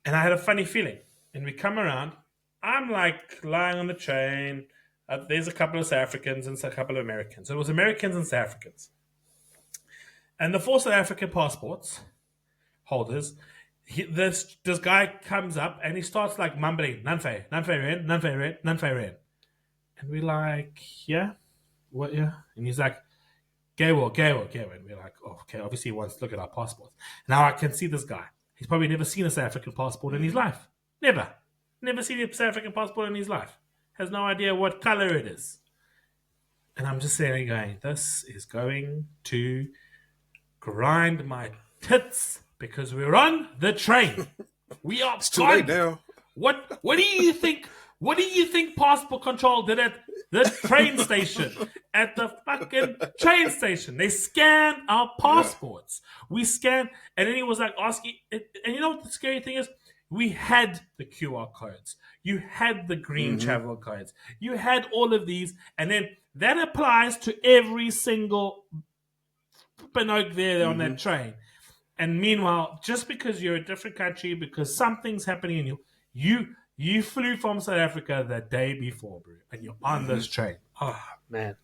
And I had a funny feeling. And we come around. I'm like lying on the train. There's a couple of South Africans and a couple of Americans. So it was Americans and South Africans. And the 4 South African passports holders, this guy comes up and he starts like mumbling, Nanfei, Nanfei Ren, Nanfei Ren, Nanfei Ren. And we're like, yeah? What, yeah? And he's like, Gaywar. And we're like, oh, okay, obviously he wants to look at our passports. Now I can see this guy. He's probably never seen a South African passport in his life. Never seen a South African passport in his life. Has no idea what color it is. And I'm just sitting going, this is going to grind my tits because we're on the train. We are. It's too late now. What do you think? What do you think Passport Control did at the train station? At the fucking train station, they scanned our passports. Yeah. We scanned, and then he was like asking. And you know what the scary thing is? We had the QR codes. You had the green travel codes. You had all of these, and then that applies to every single Pinocchio there on that train. And meanwhile, just because you're a different country, because something's happening in you flew from South Africa the day before, bro, and you're on this train. Oh man,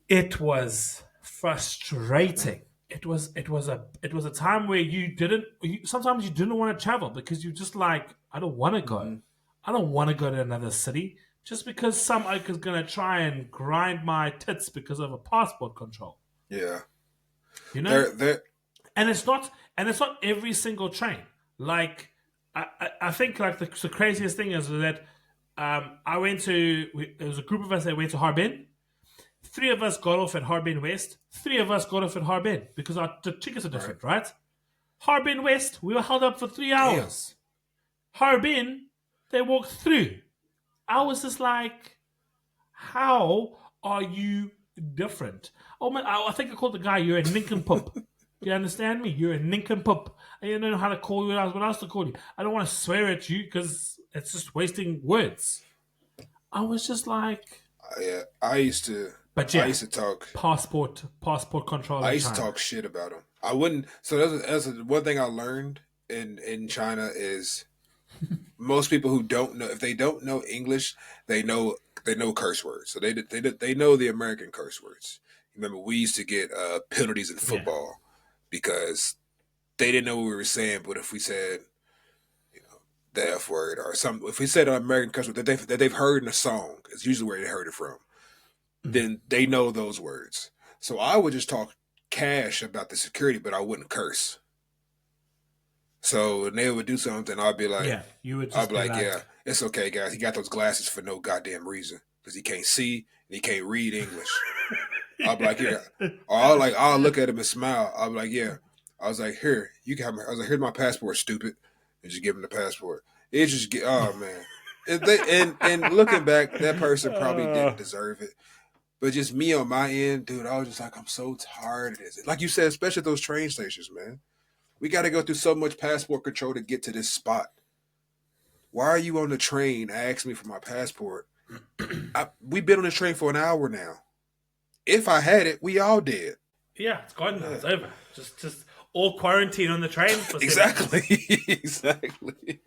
it was frustrating. It was a time where sometimes you didn't want to travel because you just like, I don't want to go. I don't want to go to another city just because some oak is gonna try and grind my tits because of a passport control. Yeah. You know? And it's not every single train. Like I think like the craziest thing is that there was a group of us that went to Harbin. 3 of us got off at Harbin West. 3 of us got off at Harbin because the tickets are different, right? Harbin West, we were held up for 3 hours. Harbin, they walked through. I was just like, how are you different? Oh man, I think I called the guy, you're a nincompoop. You understand me? You're a nincompoop. I don't know how to call you, what else to call you. I don't want to swear at you because it's just wasting words. I was just like... Yeah, I used to talk passport control. I used to talk shit about them. I wouldn't. So that's one thing I learned in China is most people who don't know, if they don't know English, they know curse words. So they know the American curse words. Remember, we used to get penalties in football because they didn't know what we were saying. But if we said, the F word or something, if we said an American curse word that they've heard in a song, it's usually where they heard it from. Then they know those words. So I would just talk cash about the security, but I wouldn't curse. So when they would do something, I'd be like, yeah, it's okay, guys. He got those glasses for no goddamn reason because he can't see and he can't read English. I'd be like, yeah. Or I'll look at him and smile. I'll be like, yeah. I was like, here, you can have my. I was like, here's my passport, stupid, and just give him the passport. It just get, oh man. And looking back, that person probably didn't deserve it. But just me on my end, dude, I was just like, I'm so tired of this. Like you said, especially at those train stations, man. We got to go through so much passport control to get to this spot. Why are you on the train asking me for my passport? We've been on the train for an hour now. If I had it, we all did. Yeah, it's gone now. It's over. Just all quarantine on the train. For exactly. Exactly.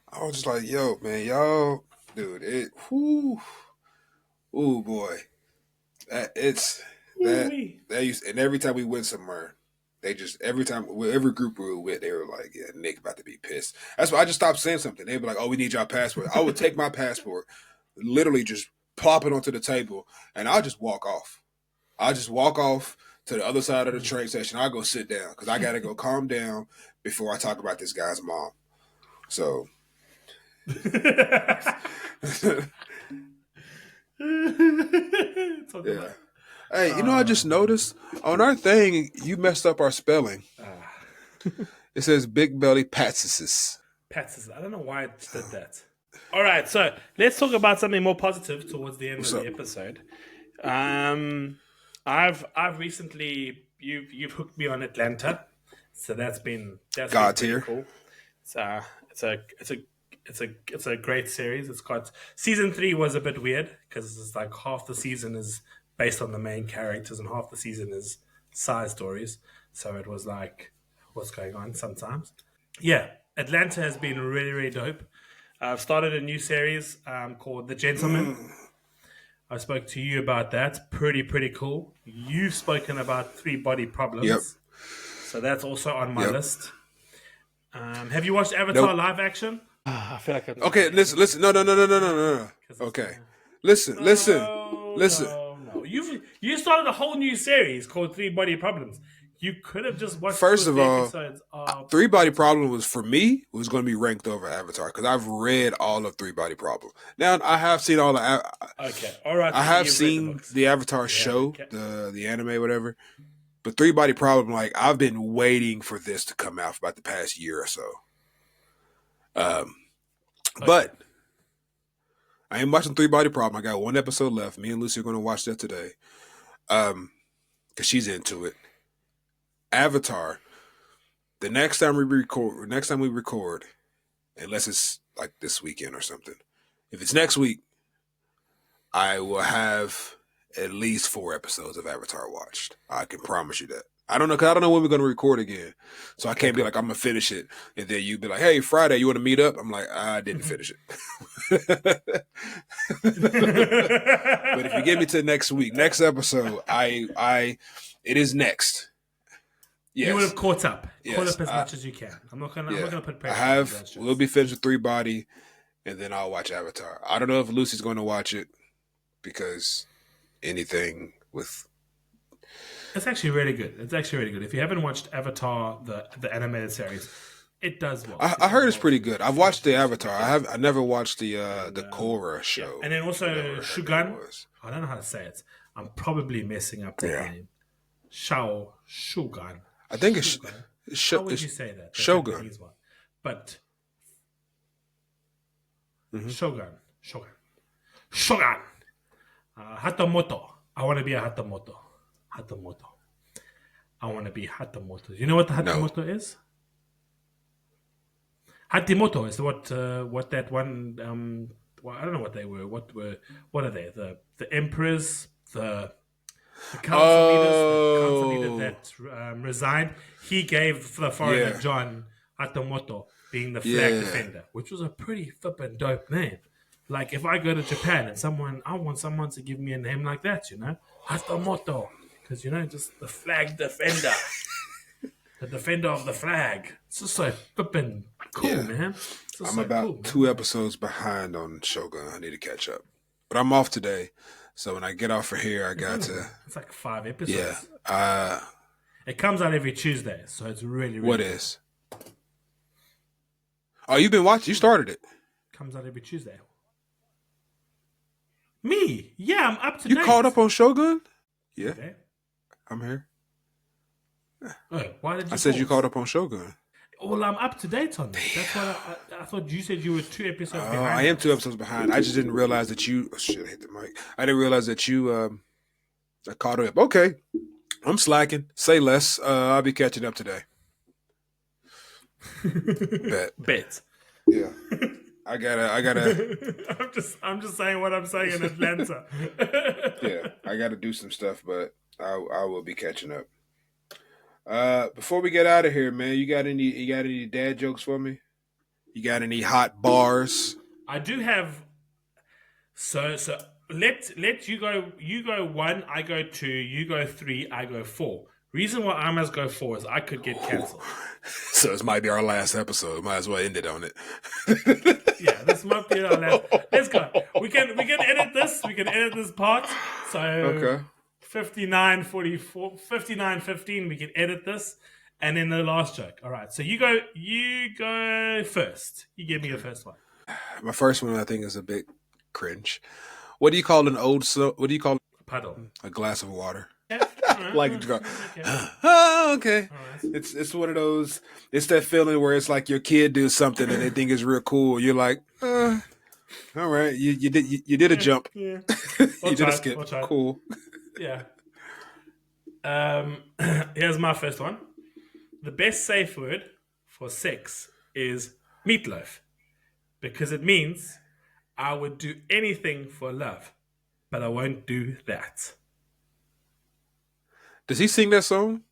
I was just like, yo, man, y'all, dude, ooh, boy. That used, and every time we went somewhere, every group we were with, they were like, yeah, Nick about to be pissed. That's why I just stopped saying something. They'd be like, oh, we need your passport. I would take my passport, literally just plop it onto the table, and I'll just walk off. I'll just walk off to the other side of the train station. I'll go sit down because I got to go calm down before I talk about this guy's mom. So. Yeah. Hey, I just noticed on our thing you messed up our spelling. It says big belly patsis. Patsis. I don't know why it did that. All right, so let's talk about something more positive towards the end of the episode. I've recently you've hooked me on Atlanta, so that's been pretty cool. It's a great series. It's got season 3 was a bit weird because it's like half the season is based on the main characters and half the season is side stories. So it was like, what's going on sometimes? Yeah, Atlanta has been really, really dope. I've started a new series called The Gentleman. I spoke to you about that. Pretty cool. You've spoken about 3 body problems. Yep. So that's also on my list. Have you watched Avatar live action? I feel like okay. Listen. No. Okay. Listen. No. You started a whole new series called 3 Body Problems. You could have just watched. First of all, 3 Body Problem was for me was going to be ranked over Avatar because I've read all of 3 Body Problem. Now I have seen all the. Okay, all right. I have seen the Avatar show, the anime, whatever. But 3 Body Problem, like I've been waiting for this to come out for about the past year or so. But I am watching 3 Body Problem. I got 1 episode left. Me and Lucy are going to watch that today. Because she's into it. Avatar. The next time we record, unless it's like this weekend or something. If it's next week, I will have at least 4 episodes of Avatar watched. I can promise you that. I don't know, because I don't know when we're going to record again. So I can't be like, I'm going to finish it. And then you be like, hey, Friday, you want to meet up? I'm like, I didn't finish it. But if you get me to next week, next episode, it is next. Yes. You would have caught up. Yes. Caught up as much as you can. I'm not gonna put pressure. We'll be finished with 3 Body, and then I'll watch Avatar. I don't know if Lucy's going to watch it because anything with. It's actually really good. If you haven't watched Avatar, the animated series, it does well. I heard it's pretty good. I've watched the Avatar. I never watched the Korra show. Yeah. And then also Shogun. I don't know how to say it. I'm probably messing up the name. Shogun. I think it's how would you say that? Shogun. But mm-hmm. Shogun. Hatamoto. I want to be a Hatamoto. I want to be Hatamoto. You know what the Hatamoto is? Hatimoto is what that one. I don't know what they were. What are they? The emperors, the council leaders that resigned. He gave the foreigner John Hatamoto being the flag defender, which was a pretty flippin' dope name. Like if I go to Japan and I want someone to give me a name like that, Hatamoto, because just the flag defender, the defender of the flag. It's just so flippin' cool, man. I'm about 2 episodes behind on Shogun. I need to catch up, but I'm off today. So when I get off of here, I got to. It's like 5 episodes. Yeah. It comes out every Tuesday, so it's really, really. What good. Is? Oh, you've been watching. You started it. Comes out every Tuesday. Me? Yeah, I'm up to date. You caught up on Shogun? Yeah. Okay. I'm here. Oh, why did you? I said you caught up on Shogun. Well, I'm up to date on this. That's why I thought you said you were 2 episodes behind. I am 2 episodes behind. I just didn't realize that you. Oh, shit, I hit the mic. I didn't realize that you. I caught up. Okay, I'm slacking. Say less. I'll be catching up today. Bet. Yeah. I gotta. I'm just saying what I'm saying in Atlanta. Yeah, I gotta do some stuff, but I will be catching up. Before we get out of here, man, you got any dad jokes for me? You got any hot bars? I do have. So let you go. You go 1, I go 2, you go 3, I go 4. Reason why I must go 4 is I could get cancelled. So this might be our last episode. Might as well end it on it. Yeah, this might be our last. Let's go. We can edit this. We can edit this part. So okay. 59:15. We can edit this, and then the last joke. All right. So you go first. You give me the first one. My first one, I think, is a bit cringe. What do you call what do you call puddle? A glass of water. Yeah. Like okay. Oh, okay. Right. It's one of those. It's that feeling where it's like your kid do something and they think it's real cool. You're like, all right. You did a jump. Yeah. You did a skip. Cool. Yeah. Here's my first one. The best safe word for sex is meatloaf, because it means I would do anything for love, but I won't do that. Does he sing that song?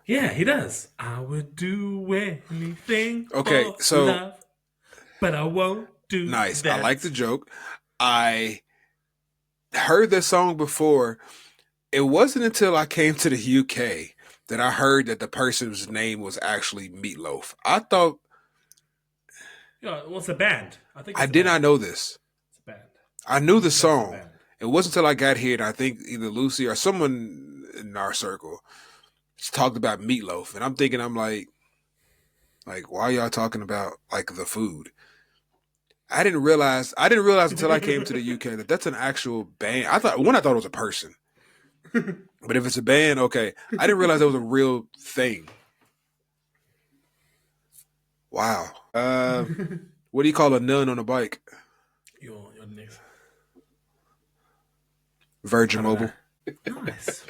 Yeah, he does. I would do anything for love, but I won't do nice. that. I like the joke. I heard this song before. It wasn't until I came to the UK that I heard that the person's name was actually Meatloaf. I thought... Yeah, well, it's a band. I did not know this. It's a band. I knew the song. It wasn't until I got here, and I think either Lucy or someone in our circle talked about Meatloaf, and I'm like, why are y'all talking about like the food? I didn't realize until I came to the UK that that's an actual band. I thought it was a person, but if it's a band, okay. I didn't realize that was a real thing. Wow. What do you call a nun on a bike? Your next. Virgin Mobile. Nice.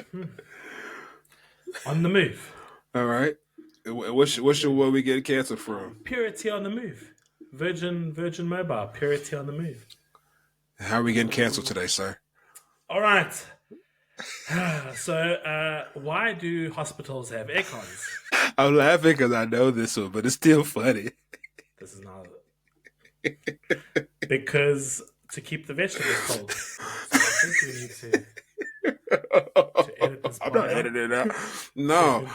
On the move. All right. What's what we get canceled from? Purity on the move. Virgin Mobile. Purity on the move. How are we getting canceled today, sir? All right. So, why do hospitals have air cons? I'm laughing because I know this one, but it's still funny. This is not because to keep the vegetables cold. So I think we need to edit this. I'm not editing it out. No,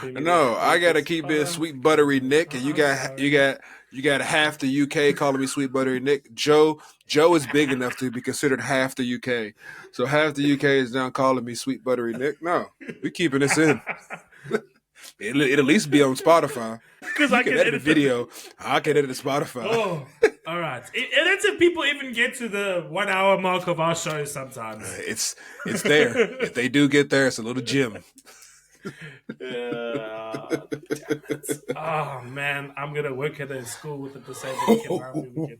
I gotta keep it sweet buttery Nick, and you got half the UK calling me sweet buttery Nick. Joe is big enough to be considered half the UK, so half the UK is now calling me sweet buttery Nick. No, we keeping this in. It'll at least be on Spotify. Because I can edit the video. I can edit the Spotify. Oh, all right. And that's if people even get to the 1 hour mark of our show sometimes. It's there. If they do get there, it's a little gym. Oh man, I'm gonna work at a school with a disabled kid.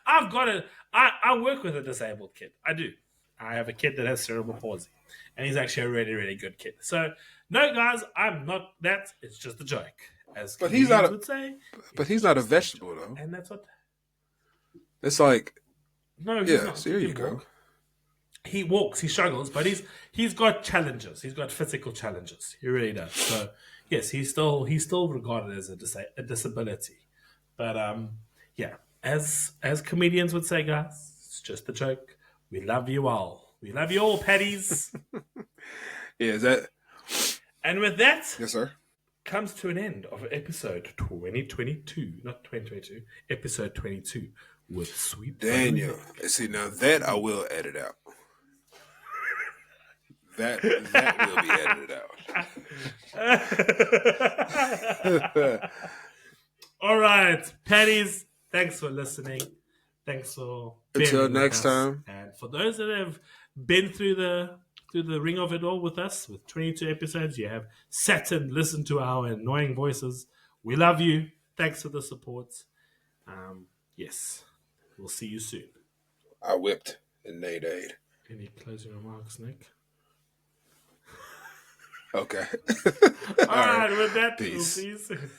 I've got it. I work with a disabled kid. I do. I have a kid that has cerebral palsy, and he's actually a really, really good kid. So no, guys, I'm not that. It's just a joke, as but he's not would say. But he's not a vegetable though, and that's what. It's like no, he's yeah. not. So here you go. He walks, he struggles, but he's got challenges. He's got physical challenges. He really does. So yes, he's still regarded as a disability. But yeah, as comedians would say, guys, it's just a joke. We love you all. We love you all, Paddies. Yeah, is that? And with that, yes, sir, comes to an end of episode 2022, not 2022, episode 22 with Sweet Daniel. See, now that I will edit out. That will be edited out. All right, Paddies, thanks for listening. Thanks for until next time. And for those that have been through the ring of it all with us, with 22 episodes, you have sat and listened to our annoying voices. We love you. Thanks for the support. Yes, we'll see you soon. I whipped and neighed. Any closing remarks, Nick? Okay. All right, with that, peace. We'll see you soon.